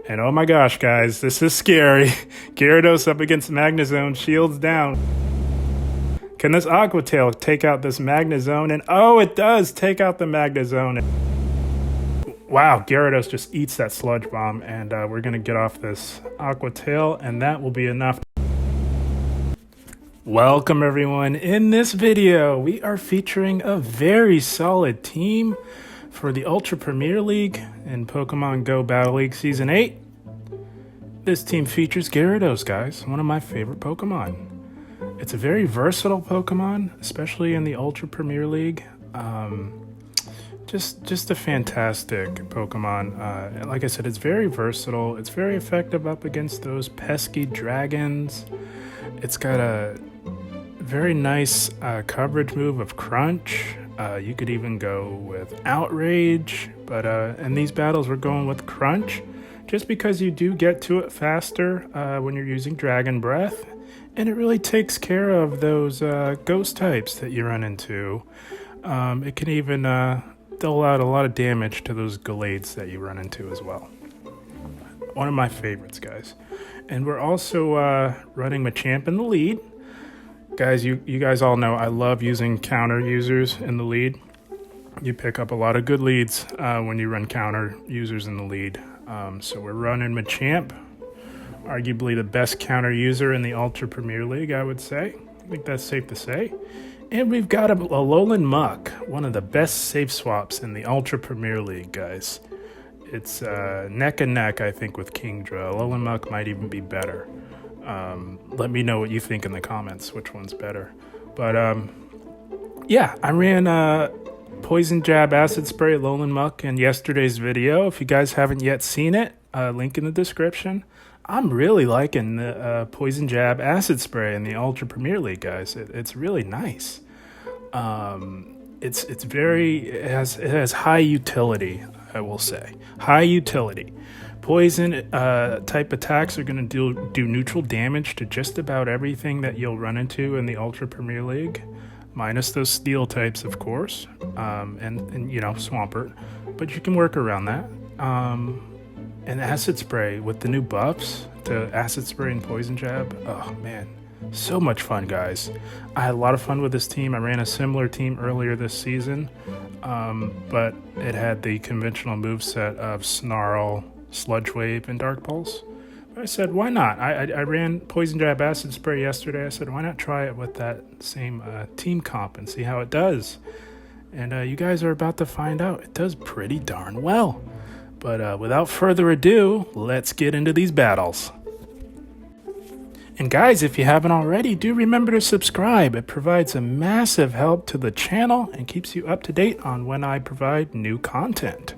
And oh my gosh, guys, this is scary. Gyarados up against Magnezone, shields down. Can this Aqua Tail take out this Magnezone? And oh, it does take out the Magnezone. Wow, Gyarados just eats that Sludge Bomb, and we're going to get off this Aqua Tail, and that will be enough. Welcome, everyone. In this video, we are featuring a very solid team for the Ultra Premier League in Pokemon Go Battle League Season 8. This team features Gyarados, guys, one of my favorite Pokemon. It's a very versatile Pokemon, especially in the Ultra Premier League. Just a fantastic Pokemon. Like I said, it's very versatile. It's very effective up against those pesky dragons. It's got a very nice coverage move of Crunch. You could even go with Outrage, but in these battles we're going with Crunch, just because you do get to it faster when you're using Dragon Breath, and it really takes care of those ghost types that you run into. It can even dole out a lot of damage to those Gallades that you run into as well. One of my favorites, guys. And we're also running Machamp in the lead. Guys, you guys all know I love using counter users in the lead. You pick up a lot of good leads when you run counter users in the lead. So we're running Machamp, arguably the best counter user in the Ultra Premier League, I would say. I think that's safe to say. And we've got a Alolan Muk, one of the best safe swaps in the Ultra Premier League, guys. It's neck and neck, I think, with Kingdra. Alolan Muk might even be better. Let me know what you think in the comments, which one's better. But yeah, I ran Poison Jab Acid Spray Alolan Muk in yesterday's video. If you guys haven't yet seen it, link in the description. I'm really liking the Poison Jab Acid Spray in the Ultra Premier League, guys. It's really nice. It has high utility, I will say. High utility. Poison type attacks are going to do neutral damage to just about everything that you'll run into in the Ultra Premier League, minus those steel types, of course, and you know, Swampert. But you can work around that. And Acid Spray with the new buffs to Acid Spray and Poison Jab. Oh man, so much fun, guys. I had a lot of fun with this team. I ran a similar team earlier this season, but it had the conventional moveset of Snarl, Sludge Wave, and Dark Pulse. But I said, why not? I ran Poison Jab Acid Spray yesterday. I said, why not try it with that same team comp and see how it does? And you guys are about to find out. It does pretty darn well. But without further ado, let's get into these battles. And guys, if you haven't already, do remember to subscribe. It provides a massive help to the channel and keeps you up to date on when I provide new content.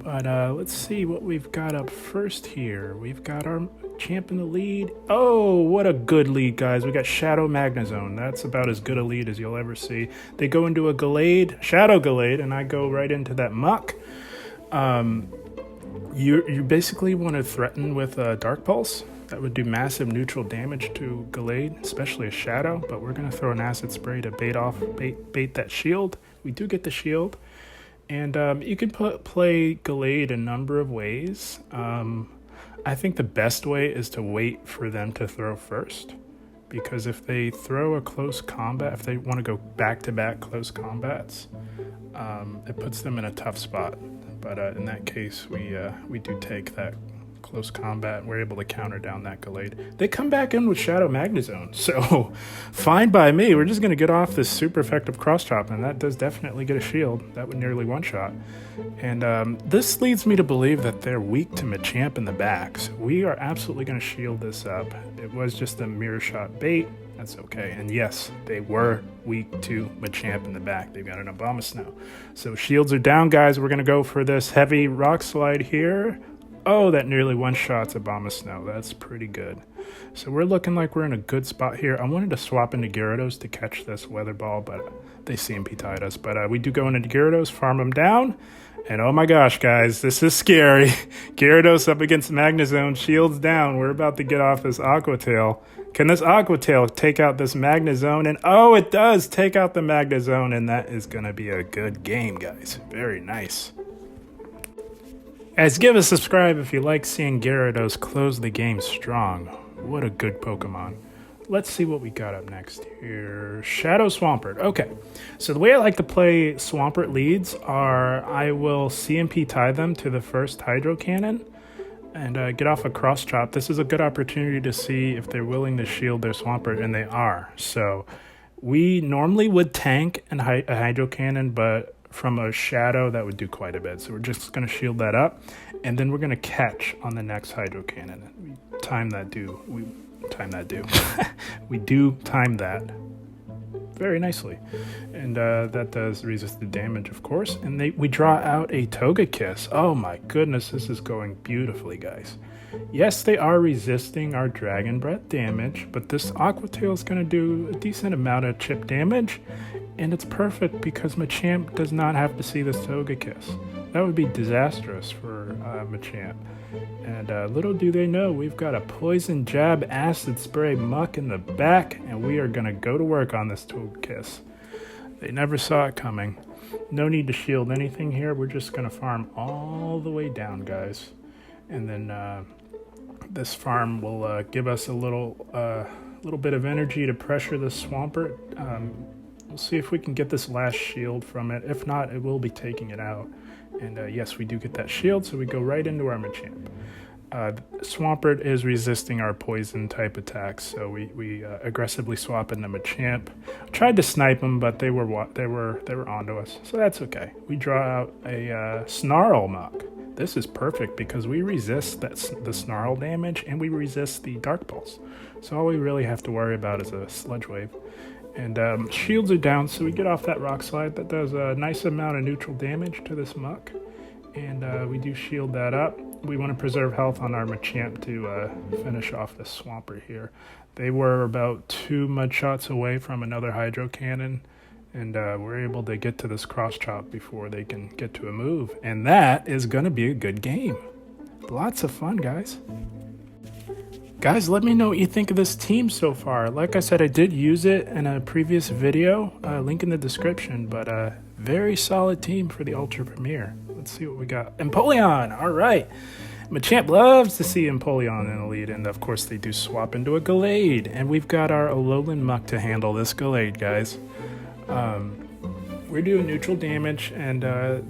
But let's see what we've got up first here. We've got our champ in the lead. Oh, what a good lead, guys. We got Shadow Magnezone. That's about as good a lead as you'll ever see. They go into a Gallade, Shadow Gallade, and I go right into that Muk. You basically want to threaten with a Dark Pulse. That would do massive neutral damage to Gallade, especially a Shadow, but we're going to throw an Acid Spray to bait that shield. We do get the shield. And you can play Gallade a number of ways. I think the best way is to wait for them to throw first. Because if they throw a close combat, if they want to go back-to-back close combats, it puts them in a tough spot. But in that case, we do take that close combat, and we're able to counter down that Gallade. They come back in with Shadow Magnezone, so fine by me. We're just going to get off this super effective cross chop, and that does definitely get a shield. That would nearly one-shot. And this leads me to believe that they're weak to Machamp in the back, so we are absolutely going to shield this up. It was just a mirror shot bait. That's okay. And yes, they were weak to Machamp in the back. They've got an Abomasnow. So shields are down, guys. We're going to go for this heavy Rock Slide here. Oh, that nearly one-shots Abomasnow. That's pretty good. So we're looking like we're in a good spot here. I wanted to swap into Gyarados to catch this Weather Ball, but they CMP-tied us. But we do go into Gyarados, farm them down. And oh my gosh, guys, this is scary. Gyarados up against Magnezone, shields down. We're about to get off this Aqua Tail. Can this Aqua Tail take out this Magnezone? And oh, it does take out the Magnezone, and that is going to be a good game, guys. Very nice. Guys, give a subscribe if you like seeing Gyarados close the game strong. What a good Pokemon. Let's see what we got up next here. Shadow Swampert. Okay, so the way I like to play Swampert leads are I will CMP tie them to the first Hydro Cannon and get off a Cross Chop. This is a good opportunity to see if they're willing to shield their Swampert, and they are. So we normally would tank a Hydro Cannon, but from a Shadow, that would do quite a bit. So we're just going to shield that up, and then we're going to catch on the next Hydro Cannon. We time that we do time that very nicely, and that does resist the damage, of course. And we draw out a Togekiss. Oh my goodness, this is going beautifully, guys. Yes, they are resisting our Dragon Breath damage, but this Aqua Tail is going to do a decent amount of chip damage, and it's perfect because Machamp does not have to see this Togekiss. That would be disastrous for Machamp. And little do they know, we've got a Poison Jab Acid Spray Muk in the back, and we are going to go to work on this Togekiss. They never saw it coming. No need to shield anything here. We're just going to farm all the way down, guys. And then this farm will give us a little bit of energy to pressure the Swampert. We'll see if we can get this last shield from it. If not, it will be taking it out. And yes, we do get that shield, so we go right into our Machamp. Swampert is resisting our poison type attacks, so we aggressively swap into Machamp. Tried to snipe them, but they were onto us, so that's okay. We draw out a Snarl Muk. This is perfect because we resist the Snarl damage, and we resist the Dark Pulse. So all we really have to worry about is a Sludge Wave. And shields are down, so we get off that Rock Slide. That does a nice amount of neutral damage to this Muk. And we do shield that up. We want to preserve health on our Machamp to finish off this Swampert here. They were about 2 mud shots away from another Hydro Cannon, and we're able to get to this Cross Chop before they can get to a move. And that is going to be a good game. Lots of fun, guys. Guys, let me know what you think of this team so far. Like I said, I did use it in a previous video, link in the description, but very solid team for the Ultra Premier. Let's see what we got. Empoleon, all right. Machamp loves to see Empoleon in the lead, and of course they do swap into a Gallade. And we've got our Alolan Muk to handle this Gallade, guys. We're doing neutral damage, and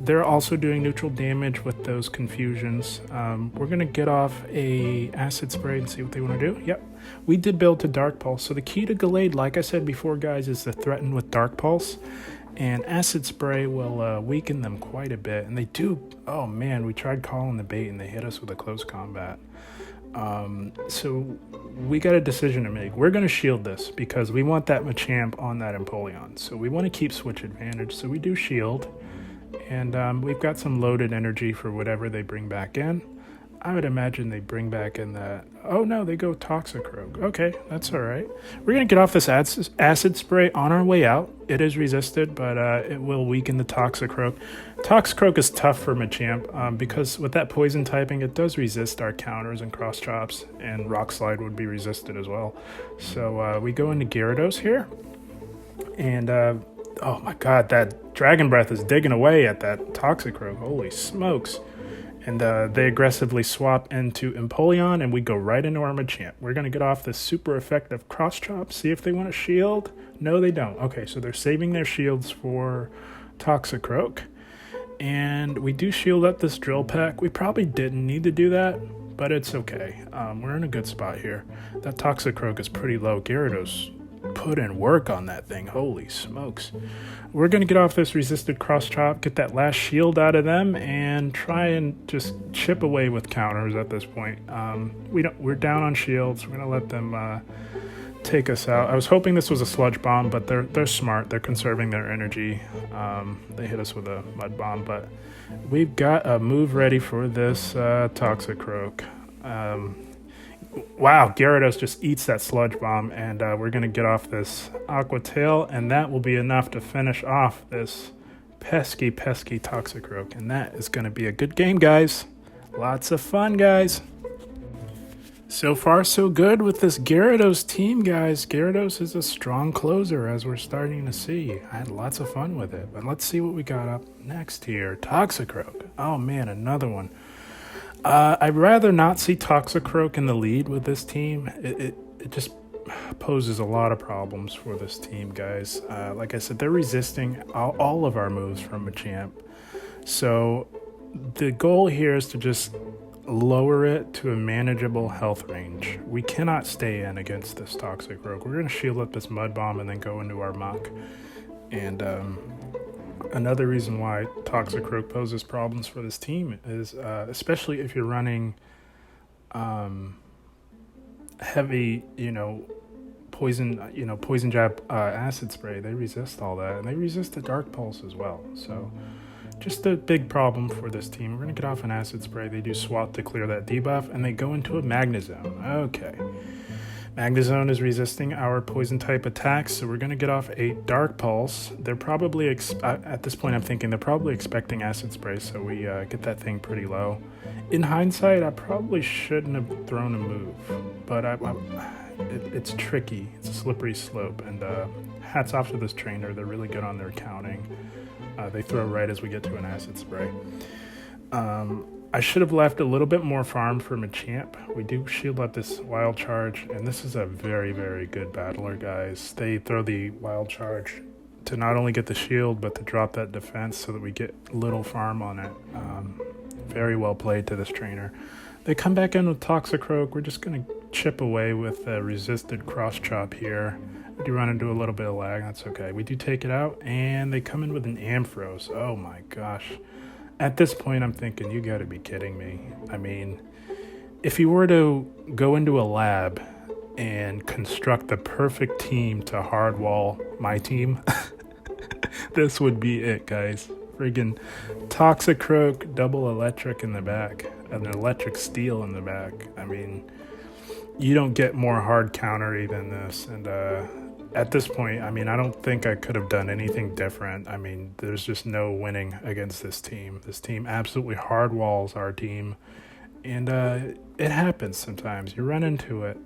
they're also doing neutral damage with those confusions. We're going to get off a Acid Spray and see what they want to do. Yep, we did build to Dark Pulse. So the key to Gallade, like I said before, guys, is to threaten with Dark Pulse. And Acid Spray will weaken them quite a bit. And they do, oh man, we tried calling the bait and they hit us with a close combat. So we got a decision to make. We're going to shield this because we want that Machamp on that Empoleon. So we want to keep switch advantage. So we do shield. And we've got some loaded energy for whatever they bring back in. I would imagine they bring back in that... Oh no, they go Toxicroak. Okay, that's all right. We're going to get off this Acid Spray on our way out. It is resisted, but it will weaken the Toxicroak. Toxicroak is tough for Machamp because with that poison typing, it does resist our counters and cross chops, and Rock Slide would be resisted as well. So we go into Gyarados here, and oh my god, that Dragon Breath is digging away at that Toxicroak. Holy smokes. And they aggressively swap into Empoleon, and we go right into our Machamp. We're going to get off this super effective Cross Chop, see if they want to shield. No, they don't. Okay, so they're saving their shields for Toxicroak. And we do shield up this Drill Peck. We probably didn't need to do that, but it's okay. We're in a good spot here. That Toxicroak is pretty low. Gyarados put in work on that thing. Holy smokes. We're going to get off this resisted Cross Chop, get that last shield out of them, and try and just chip away with counters at this point. We're down on shields. We're going to let them take us out. I was hoping this was a Sludge Bomb, but they're smart. They're conserving their energy. They hit us with a Mud Bomb, but we've got a move ready for this Toxicroak. Wow, Gyarados just eats that Sludge Bomb, and we're going to get off this Aqua Tail, and that will be enough to finish off this pesky Toxicroak. And that is going to be a good game, guys. Lots of fun, guys. So far, so good with this Gyarados team, guys. Gyarados is a strong closer, as we're starting to see. I had lots of fun with it, but let's see what we got up next here. Toxicroak. Oh, man, another one. I'd rather not see Toxicroak in the lead with this team. It just poses a lot of problems for this team, guys. Like I said, they're resisting all of our moves from Machamp. So the goal here is to just lower it to a manageable health range. We cannot stay in against this Toxicroak. We're going to shield up this Mud Bomb and then go into our Muk. And another reason why Toxicroak poses problems for this team is especially if you're running heavy, poison jab, acid spray. They resist all that, and they resist the dark pulse as well. So just a big problem for this team. We're gonna get off an acid spray. They do swat to clear that debuff, and they go into a Magnezone. Okay, Magnezone is resisting our poison type attacks, so we're gonna get off a dark pulse. They're probably at this point I'm thinking they're probably expecting acid spray, so we get that thing pretty low. In hindsight, I probably shouldn't have thrown a move, but it's tricky. It's a slippery slope, and hats off to this trainer. They're really good on their counting. They throw right as we get to an acid spray. I should have left a little bit more farm for Machamp. We do shield up this Wild Charge, and this is a very, very good battler, guys. They throw the Wild Charge to not only get the shield, but to drop that defense so that we get little farm on it. Very well played to this trainer. They come back in with Toxicroak. We're just going to chip away with a resisted cross chop here. We do run into a little bit of lag. That's okay. We do take it out, and they come in with an Ampharos. Oh my gosh. At this point, I'm thinking, you got to be kidding me. I mean, if you were to go into a lab and construct the perfect team to hardwall my team, this would be it, guys. Friggin' Toxicroak, double electric in the back, and an electric steel in the back. I mean, you don't get more hard countery than this. And at this point, I mean, I don't think I could have done anything different. I mean, there's just no winning against this team. This team absolutely hard walls our team. And it happens sometimes. You run into it.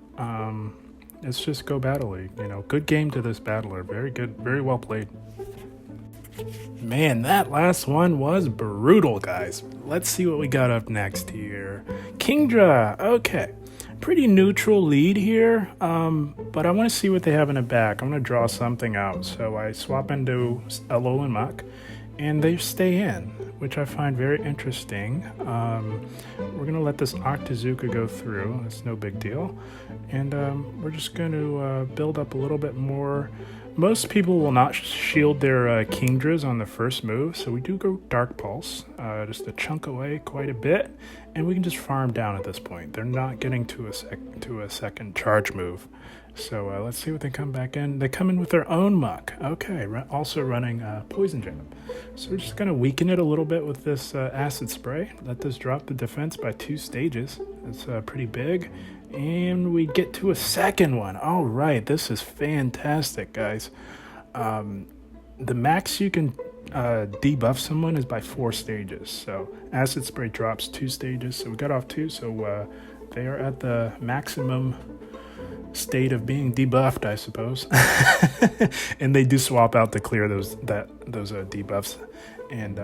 It's just go battle league. Good game to this battler. Very good. Very well played. Man, that last one was brutal, guys. Let's see what we got up next here. Kingdra. Okay. Pretty neutral lead here, but I want to see what they have in the back. I'm going to draw something out. So I swap into Alolan Muk, and they stay in, which I find very interesting. We're going to let this Octazooka go through. It's no big deal. And we're just going to build up a little bit more. Most people will not shield their Kingdras on the first move, so we do go Dark Pulse, just to chunk away quite a bit, and we can just farm down at this point. They're not getting to a second charge move. So let's see what they come back in. They come in with their own Muk. Okay, also running Poison Jab. So we're just going to weaken it a little bit with this Acid Spray. Let this drop the defense by 2 stages. It's pretty big. And we get to a second one. All right, this is fantastic, guys. The max you can debuff someone is by 4 stages. So Acid Spray drops 2 stages. So we got off 2. So they are at the maximum state of being debuffed, I suppose. And they do swap out to clear those debuffs. And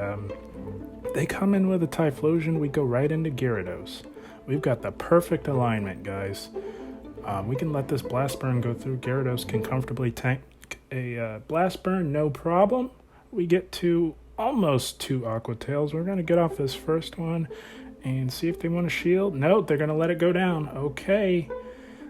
they come in with a Typhlosion. We go right into Gyarados. We've got the perfect alignment, guys. We can let this Blast Burn go through. Gyarados can comfortably tank a Blast Burn, no problem. We get to almost 2 Aqua Tails. We're going to get off this first one and see if they want to shield. No, they're going to let it go down. Okay.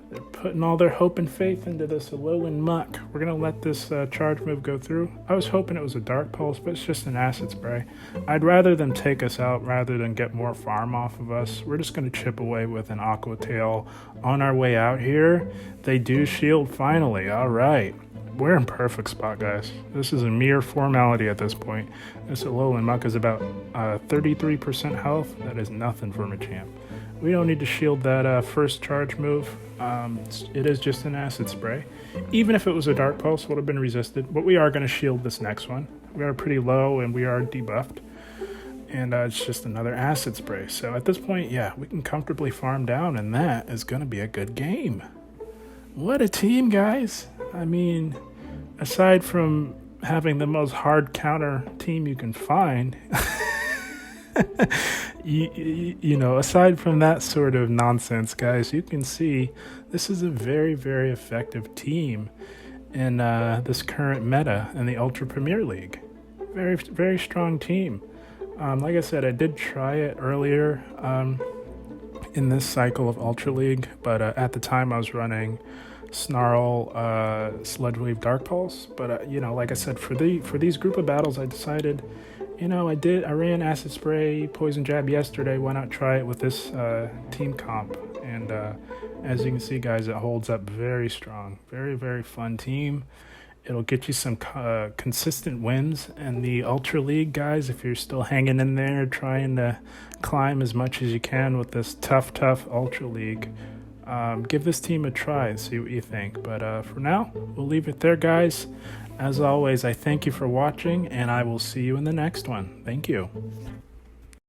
They're putting all their hope and faith into this Alolan Muk. We're going to let this charge move go through. I was hoping it was a Dark Pulse, but it's just an Acid Spray. I'd rather them take us out rather than get more farm off of us. We're just going to chip away with an Aqua Tail on our way out here. They do shield finally. All right. We're in perfect spot, guys. This is a mere formality at this point. This Alolan Muk is about 33% health. That is nothing for Machamp. We don't need to shield that first charge move. It is just an Acid Spray. Even if it was a Dark Pulse, would have been resisted. But we are going to shield this next one. We are pretty low, and we are debuffed. And it's just another Acid Spray. So at this point, yeah, we can comfortably farm down, and that is going to be a good game. What a team, guys. I mean, aside from having the most hard counter team you can find, You know, aside from that sort of nonsense, guys, you can see this is a very, very effective team in this current meta in the Ultra Premier League. Very, very strong team. Like I said, I did try it earlier in this cycle of Ultra League, but at the time I was running Snarl, Sludge Wave, Dark Pulse. But you know, like I said, for these group of battles, I decided, you know, I ran Acid Spray, Poison Jab yesterday. Why not try it with this team comp? And as you can see, guys, it holds up very strong. Very, very fun team. It'll get you some consistent wins in the Ultra League, guys, if you're still hanging in there, trying to climb as much as you can with this tough Ultra League. Give this team a try and see what you think. But for now, we'll leave it there, guys. As always, I thank you for watching, and I will see you in the next one. Thank you.